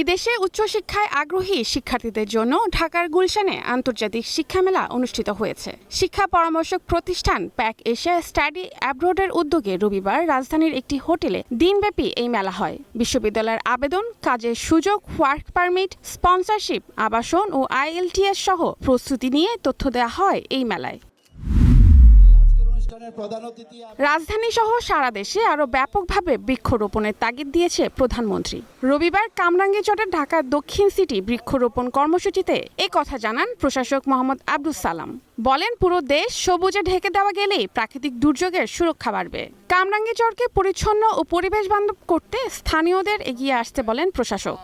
বিদেশে উচ্চশিক্ষায় আগ্রহী শিক্ষার্থীদের জন্য ঢাকার গুলশানে আন্তর্জাতিক শিক্ষা মেলা অনুষ্ঠিত হয়েছে। শিক্ষা পরামর্শক প্রতিষ্ঠান প্যাক এশিয়া স্টাডি অ্যাব্রোডের উদ্যোগে রবিবার রাজধানীর একটি হোটেলে দিনব্যাপী এই মেলা হয়। বিশ্ববিদ্যালয়ের আবেদন, কাজের সুযোগ, ওয়ার্ক পারমিট, স্পন্সরশিপ, আবাসন ও IELTS সহ প্রস্তুতি নিয়ে তথ্য দেওয়া হয় এই মেলায়। রাজধানী সহ সারা দেশে আরো ব্যাপকভাবে বৃক্ষরোপণের তাগিদ দিয়েছে প্রধানমন্ত্রী। রবিবার কামরাঙ্গীরচরের ঢাকা দক্ষিণ সিটি বৃক্ষরোপণ কর্মসূচিতে এ কথা জানান প্রশাসক মোহাম্মদ আব্দুস সালাম। বলেন, পুরো দেশ সবুজে ঢেকে দেওয়া গেলেই প্রাকৃতিক দুর্যোগের সুরক্ষা বাড়বে। কামরাঙ্গীরচরকে পরিচ্ছন্ন ও পরিবেশ বান্ধব করতে স্থানীয়দের এগিয়ে আসতে বলেন প্রশাসক।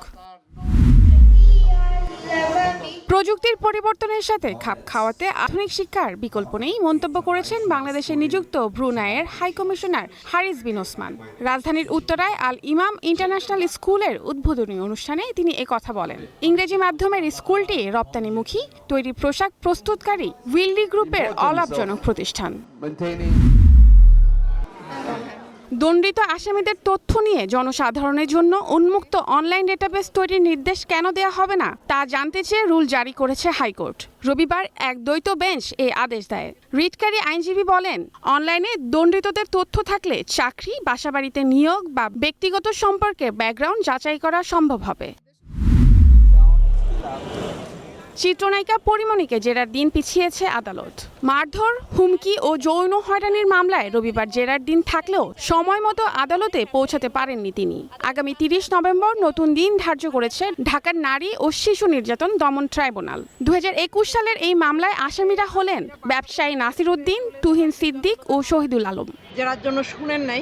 প্রযুক্তির পরিবর্তনের সাথে খাপ খাওয়াতে আধুনিক শিক্ষার বিকল্প নেই মন্তব্য করেছেন বাংলাদেশে নিযুক্ত ব্রুনাইয়ের হাই কমিশনার হারিস বিন ওসমান। রাজধানীর উত্তরায় আল ইমাম ইন্টারন্যাশনাল স্কুলের উদ্বোধনী অনুষ্ঠানে তিনি কথা বলেন। ইংরেজি মাধ্যমের স্কুলটি রপ্তানিমুখী, তৈরি পোশাক প্রস্তুতকারী উইলডি গ্রুপের অলাভজনক প্রতিষ্ঠান। দণ্ডিত আসামিদের তথ্য নিয়ে জনসাধারণের জন্য উন্মুক্ত অনলাইন ডেটাবেস তৈরির নির্দেশ কেন দেওয়া হবে না তা জানতে চেয়ে রুল জারি করেছে হাইকোর্ট। রবিবার এক দ্বৈত বেঞ্চ এই আদেশ দেয়। রিটকারী আইনজীবী বলেন, অনলাইনে দণ্ডিতদের তথ্য থাকলে চাকরি, বাসাবাড়িতে নিয়োগ বা ব্যক্তিগত সম্পর্কে ব্যাকগ্রাউন্ড যাচাই করা সম্ভব হবে। চিত্রনায়িকা পরিমণিকে জেরার দিন পিছিয়েছে আদালত। মারধর, হুমকি ও যৌন হয়রানির মামলায় রবিবার জেরার দিন থাকলেও সময় মতো আদালতে পৌঁছাতে পারেননি তিনি। আগামী 30 নভেম্বর নতুন দিন ধার্য করেছে ঢাকার নারী ও শিশু নির্যাতন দমন ট্রাইব্যুনাল। 2021 সালের এই মামলায় আসামিরা হলেন ব্যবসায়ী নাসির উদ্দিন, তুহিন সিদ্দিক ও শহীদুল আলম। জেরার জন্য শুনেন নাই।